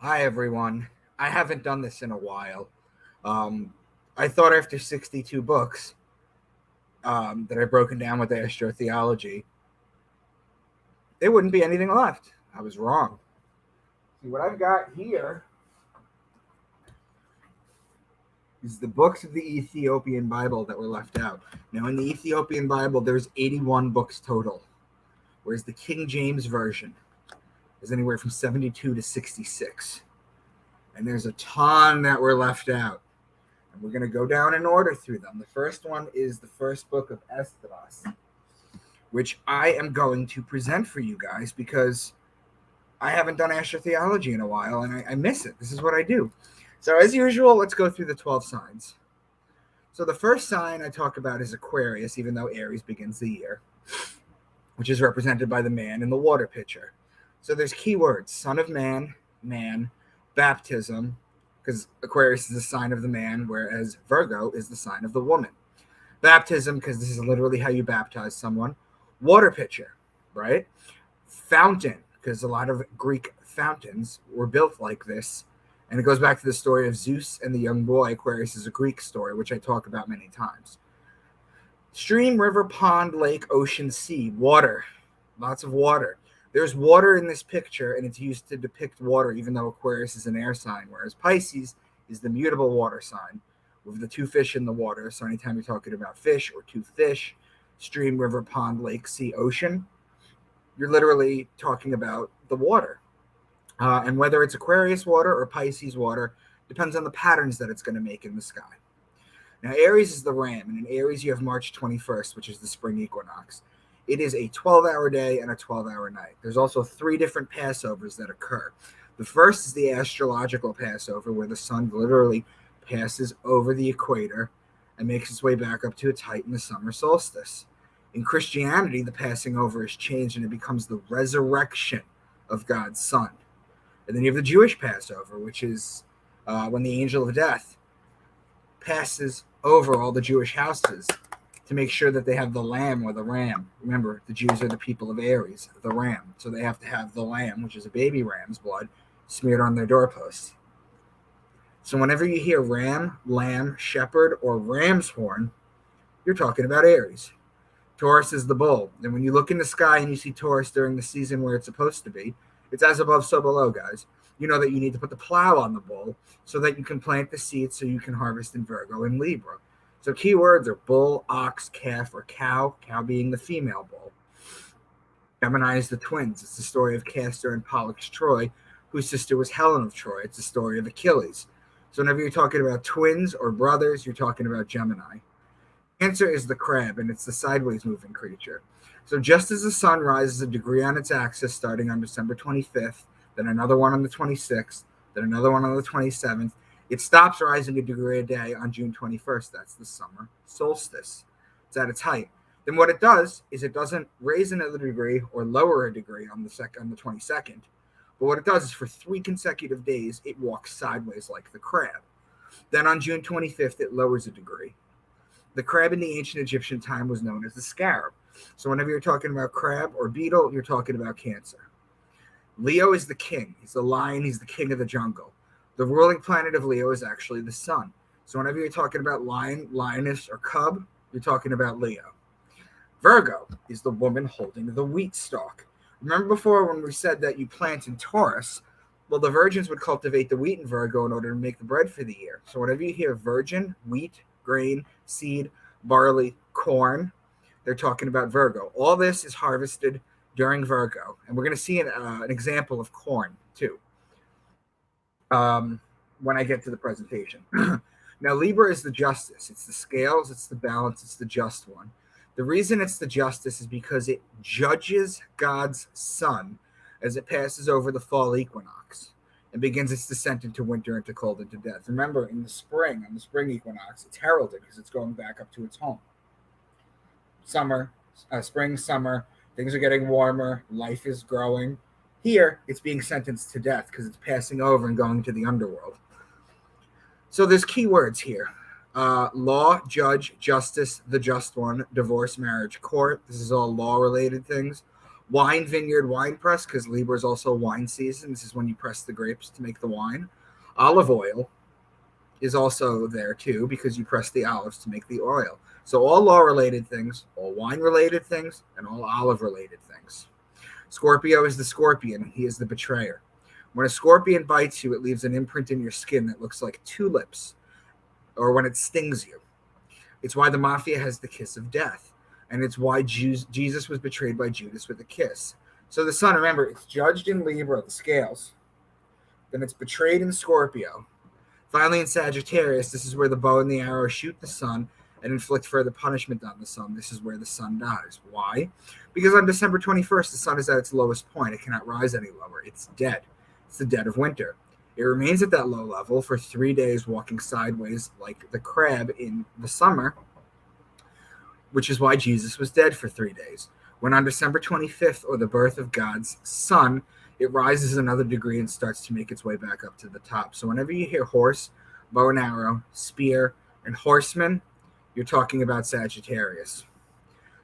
Hi, everyone. I haven't done this in a while. Um, I thought after 62 books that I've broken down with Astrotheology, there wouldn't be anything left. I was wrong. See, what I've got here is the books of the Ethiopian Bible that were left out. Now, in the Ethiopian Bible, there's 81 books total, whereas the King James Version is anywhere from 72 to 66. And there's a ton that were left out. And we're going to go down in order through them. The first one is the first book of Esdras, which I am going to present for you guys because I haven't done astrotheology in a while and I miss it. This is what I do. So as usual, let's go through the 12 signs. So the first sign I talk about is Aquarius, even though Aries begins the year, which is represented by the man in the water pitcher. So there's keywords: son of man, man, baptism, because Aquarius is the sign of the man, whereas Virgo is the sign of the woman. Baptism, because this is literally how you baptize someone. Water pitcher, right? Fountain, because a lot of Greek fountains were built like this. And it goes back to the story of Zeus and the young boy. Aquarius is a Greek story, which I talk about many times. Stream, river, pond, lake, ocean, sea, water. Lots of water. There's water in this picture, and it's used to depict water, even though Aquarius is an air sign, whereas Pisces is the mutable water sign with the two fish in the water. So anytime you're talking about fish or two fish, stream, river, pond, lake, sea, ocean, you're literally talking about the water. And whether it's Aquarius water or Pisces water depends on the patterns that it's going to make in the sky. Now, Aries is the ram, and in Aries you have March 21st, which is the spring equinox. It is a 12-hour day and a 12-hour night. There's also 3 different Passovers that occur. The first is the astrological Passover, where the sun literally passes over the equator and makes its way back up to its height in the summer solstice. In Christianity, the passing over is changed, and it becomes the resurrection of God's Son. And then you have the Jewish Passover, which is when the angel of death passes over all the Jewish houses to make sure that they have the lamb or the ram. Remember, the Jews are the people of Aries, the ram. So they have to have the lamb, which is a baby ram's blood, smeared on their doorposts. So whenever you hear ram, lamb, shepherd, or ram's horn, you're talking about Aries. Taurus is the bull. And when you look in the sky and you see Taurus during the season where it's supposed to be, it's as above, so below, guys. You know that you need to put the plow on the bull so that you can plant the seeds so you can harvest in Virgo and Libra. So keywords are bull, ox, calf, or cow, cow being the female bull. Gemini is the twins. It's the story of Castor and Pollux Troy, whose sister was Helen of Troy. It's the story of Achilles. So whenever you're talking about twins or brothers, you're talking about Gemini. Cancer is the crab, and it's the sideways moving creature. So just as the sun rises a degree on its axis starting on December 25th, then another one on the 26th, then another one on the 27th, it stops rising a degree a day on June 21st. That's the summer solstice. It's at its height. Then what it does is it doesn't raise another degree or lower a degree on the 22nd. But what it does is for 3 consecutive days, it walks sideways like the crab. Then on June 25th, it lowers a degree. The crab in the ancient Egyptian time was known as the scarab. So whenever you're talking about crab or beetle, you're talking about Cancer. Leo is the king. He's the lion. He's the king of the jungle. The ruling planet of Leo is actually the sun. So whenever you're talking about lion, lioness, or cub, you're talking about Leo. Virgo is the woman holding the wheat stalk. Remember before when we said that you plant in Taurus? Well, the virgins would cultivate the wheat in Virgo in order to make the bread for the year. So whenever you hear virgin, wheat, grain, seed, barley, corn, they're talking about Virgo. All this is harvested during Virgo. And we're going to see an example of corn, too, when I get to the presentation. Now, Libra is the justice. It's the scales, it's the balance, it's the just one. The reason it's the justice is because it judges God's sun as it passes over the fall equinox and begins its descent into winter, into cold, into death. Remember, in the spring, on the spring equinox, it's heralded because it's going back up to its home. Spring, summer, things are getting warmer, life is growing. Here, it's being sentenced to death because it's passing over and going to the underworld. So there's keywords here. Law, judge, justice, the just one, divorce, marriage, court. This is all law-related things. Wine vineyard, wine press, because Libra is also wine season. This is when you press the grapes to make the wine. Olive oil is also there too, because you press the olives to make the oil. So all law-related things, all wine-related things, and all olive-related things. Scorpio is the scorpion. He is the betrayer. When a scorpion bites you, it leaves an imprint in your skin that looks like tulips, or when it stings you. It's why the mafia has the kiss of death, and it's why Jesus was betrayed by Judas with a kiss. So the sun, remember, it's judged in Libra, the scales. Then it's betrayed in Scorpio. Finally, in Sagittarius, this is where the bow and the arrow shoot the sun and inflict further punishment on the sun. This is where the sun dies. Why? Because on December 21st, the sun is at its lowest point. It cannot rise any lower. It's dead. It's the dead of winter. It remains at that low level for 3 days, walking sideways like the crab in the summer, which is why Jesus was dead for 3 days. When on December 25th, or the birth of God's son, it rises another degree and starts to make its way back up to the top. So whenever you hear horse, bow and arrow, spear, and horseman, you're talking about Sagittarius.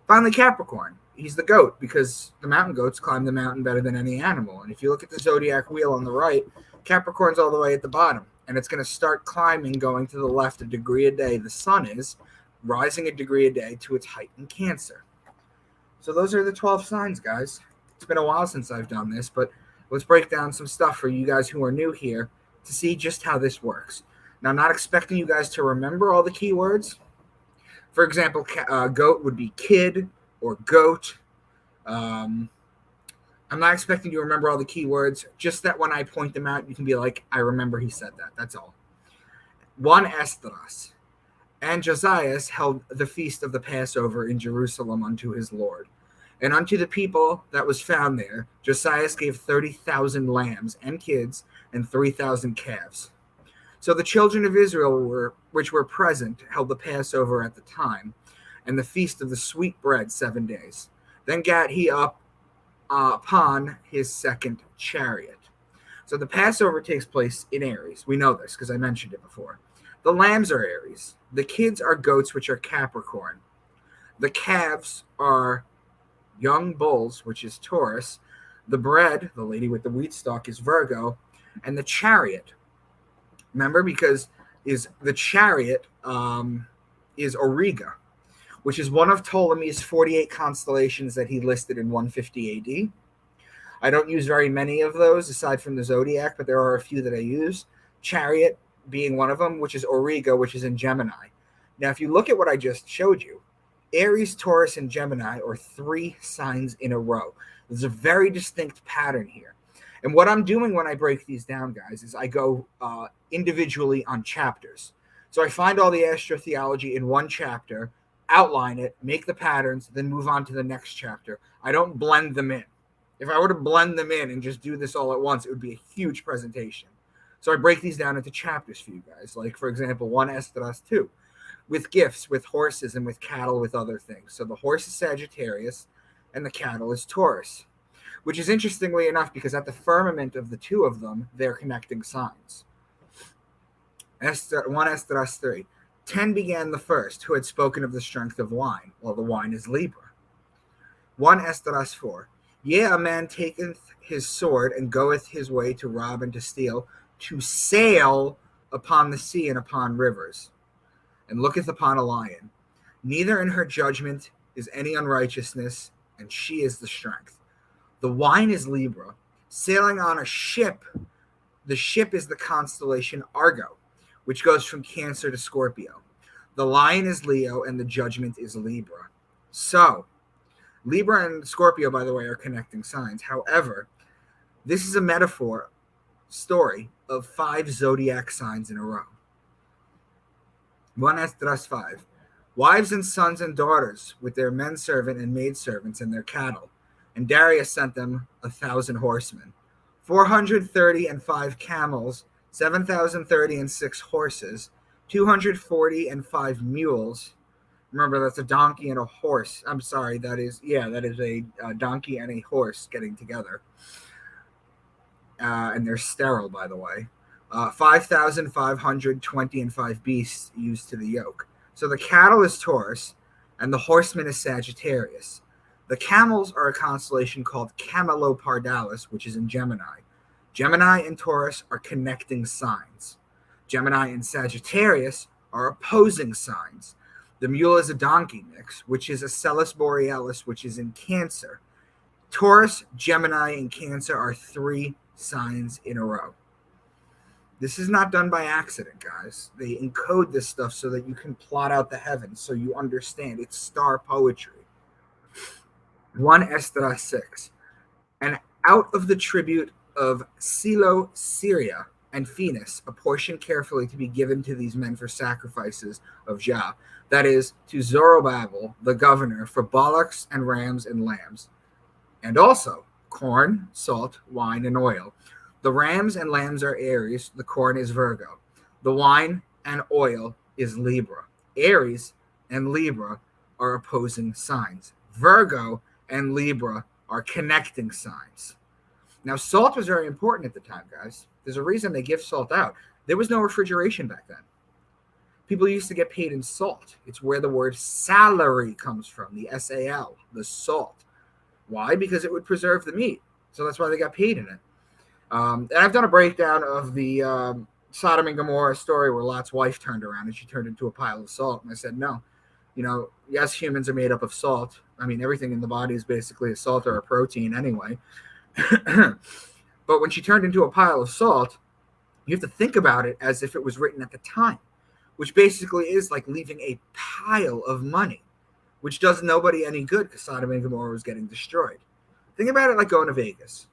Finally, Capricorn. He's the goat, because the mountain goats climb the mountain better than any animal. And if you look at the zodiac wheel on the right, Capricorn's all the way at the bottom. And it's going to start climbing, going to the left a degree a day. The sun is rising a degree a day to its height in Cancer. So those are the 12 signs, guys. It's been a while since I've done this, but let's break down some stuff for you guys who are new here to see just how this works. Now, I'm not expecting you guys to remember all the keywords. For example, goat would be kid or goat. I'm not expecting you to remember all the keywords, just that when I point them out, you can be like, I remember he said that. That's all. 1 Esdras. And Josiah held the feast of the Passover in Jerusalem unto his Lord. And unto the people that was found there, Josiah gave 30,000 lambs and kids and 3,000 calves. So the children of Israel, which were present, held the Passover at the time, and the feast of the sweet bread 7 days. Then gat he up upon his second chariot. So the Passover takes place in Aries. We know this because I mentioned it before. The lambs are Aries. The kids are goats, which are Capricorn. The calves are young bulls, which is Taurus. The bread, the lady with the wheat stalk, is Virgo. And the chariot, remember, because the chariot is Auriga, which is one of Ptolemy's 48 constellations that he listed in 150 AD. I don't use very many of those aside from the zodiac, but there are a few that I use. Chariot being one of them, which is Auriga, which is in Gemini. Now, if you look at what I just showed you, Aries, Taurus, and Gemini are 3 signs in a row. There's a very distinct pattern here. And what I'm doing when I break these down, guys, is I go individually on chapters. So I find all the astrotheology in one chapter, outline it, make the patterns, then move on to the next chapter. I don't blend them in. If I were to blend them in and just do this all at once, it would be a huge presentation. So I break these down into chapters for you guys. Like, for example, 1 Esdras 2, with gifts, with horses, and with cattle, with other things. So the horse is Sagittarius, and the cattle is Taurus, which is interestingly enough because at the firmament of the two of them, they're connecting signs. 1 Esdras 3. 10 began the first, who had spoken of the strength of wine, while the wine is Libra. 1 Esdras 4. Yea, a man taketh his sword and goeth his way to rob and to steal, to sail upon the sea and upon rivers, and looketh upon a lion. Neither in her judgment is any unrighteousness, and she is the strength. The wine is Libra, sailing on a ship. The ship is the constellation Argo, which goes from Cancer to Scorpio. The lion is Leo, and the judgment is Libra. So, Libra and Scorpio, by the way, are connecting signs. However, this is a metaphor story of 5 zodiac signs in a row. 1 Esdras 5. Wives and sons and daughters with their men servant and maid servants and their cattle. And Darius sent them 1,000 horsemen, 430 and 5 camels, 7,030 and 6 horses, 240 and 5 mules. Remember, that's a donkey and a horse. I'm sorry, that is a donkey and a horse getting together. And they're sterile, by the way. 5,520 and 5 beasts used to the yoke. So the cattle is Taurus, and the horseman is Sagittarius. The camels are a constellation called Camelopardalis, which is in Gemini. Gemini and Taurus are connecting signs. Gemini and Sagittarius are opposing signs. The mule is a donkey mix, which is a Celis Borealis, which is in Cancer. Taurus, Gemini, and Cancer are 3 signs in a row. This is not done by accident, guys. They encode this stuff so that you can plot out the heavens, so you understand. It's star poetry. 1 Esdras 6. And out of the tribute of Silo, Syria, and Phoenix, a portion carefully to be given to these men for sacrifices of Jah, that is, to Zorobabel, the governor, for bullocks and rams and lambs, and also corn, salt, wine, and oil. The rams and lambs are Aries, the corn is Virgo. The wine and oil is Libra. Aries and Libra are opposing signs. Virgo and Libra are connecting signs. Now, salt was very important at the time, guys. There's a reason they give salt out. There was no refrigeration back then. People used to get paid in salt. It's where the word salary comes from, the SAL, the salt. Why? Because it would preserve the meat. So that's why they got paid in it. And I've done a breakdown of the Sodom and Gomorrah story where Lot's wife turned around and she turned into a pile of salt. And I said, no, yes, humans are made up of salt. I mean, everything in the body is basically a salt or a protein anyway. But when she turned into a pile of salt, you have to think about it as if it was written at the time, which basically is like leaving a pile of money, which does nobody any good because Sodom and Gomorrah was getting destroyed. Think about it like going to Vegas.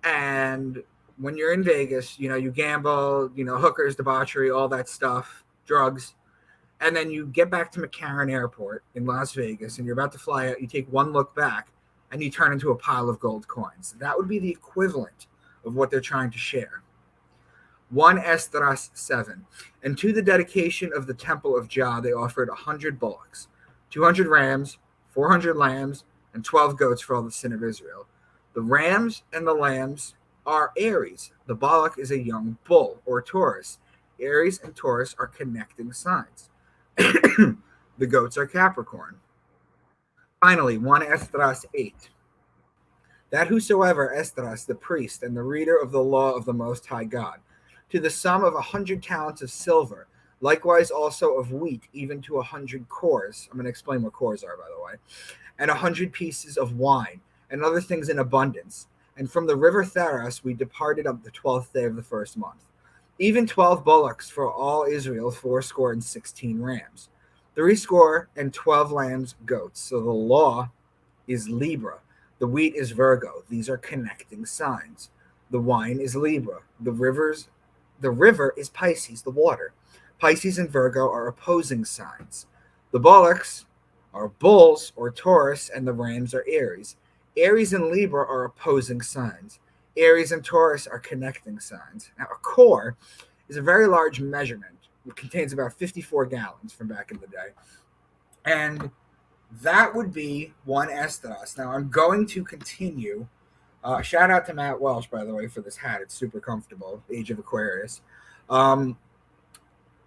And when you're in Vegas, you gamble, hookers, debauchery, all that stuff, drugs. And then you get back to McCarran Airport in Las Vegas and you're about to fly out. You take one look back and you turn into a pile of gold coins. That would be the equivalent of what they're trying to share. 1 Esdras 7. And to the dedication of the temple of Jah, they offered 100 bullocks, 200 rams, 400 lambs, and 12 goats for all the sin of Israel. The rams and the lambs are Aries. The bullock is a young bull or Taurus. Aries and Taurus are connecting signs. The goats are Capricorn. Finally, 1 Esdras 8. That whosoever Esdras, the priest and the reader of the law of the Most High God, to the sum of 100 talents of silver, likewise also of wheat, even to 100 cores. I'm going to explain what cores are, by the way. And 100 pieces of wine, and other things in abundance. And from the river Tharas we departed up the 12th day of the first month. Even 12 bullocks for all Israel, 16 rams. 12 lambs, goats. So the law is Libra. The wheat is Virgo. These are connecting signs. The wine is Libra. The river is Pisces, the water. Pisces and Virgo are opposing signs. The bullocks are bulls or Taurus, and the rams are Aries. Aries and Libra are opposing signs. Aries and Taurus are connecting signs. Now, a core is a very large measurement. It contains about 54 gallons from back in the day. And that would be 1 Esdras. Now, I'm going to continue. Shout out to Matt Welsh, by the way, for this hat. It's super comfortable. Age of Aquarius. I'm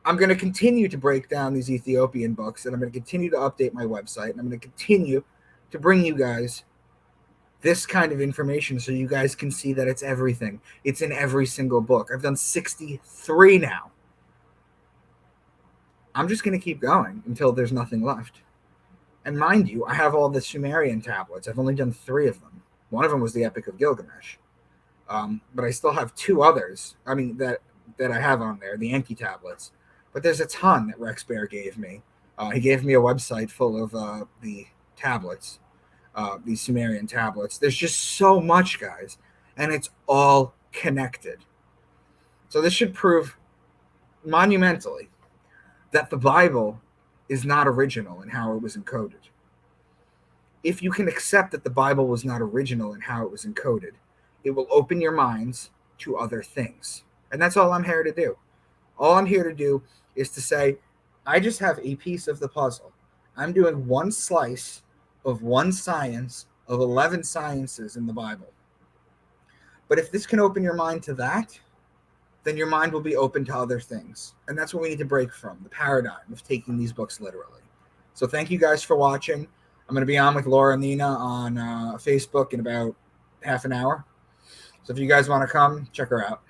going to continue to break down these Ethiopian books, and I'm going to continue to update my website, and I'm going to continue to bring you guys this kind of information so you guys can see that it's everything. It's in every single book. I've done 63 now. I'm just going to keep going until there's nothing left. And mind you, I have all the Sumerian tablets. I've only done 3 of them. One of them was the Epic of Gilgamesh. But I still have 2 others, that I have on there, the Enki tablets. But there's a ton that Rex Bear gave me. He gave me a website full of the tablets. These Sumerian tablets. There's just so much, guys, and it's all connected. So this should prove monumentally that the Bible is not original in how it was encoded. If you can accept that the Bible was not original in how it was encoded, it will open your minds to other things. And that's all I'm here to do. All I'm here to do is to say, I just have a piece of the puzzle. I'm doing one slice of one science of 11 sciences in the Bible. But if this can open your mind to that, then your mind will be open to other things. And that's what we need to break from, the paradigm of taking these books literally. So thank you guys for watching. I'm going to be on with Laura and Nina on Facebook in about half an hour. So if you guys want to come, check her out.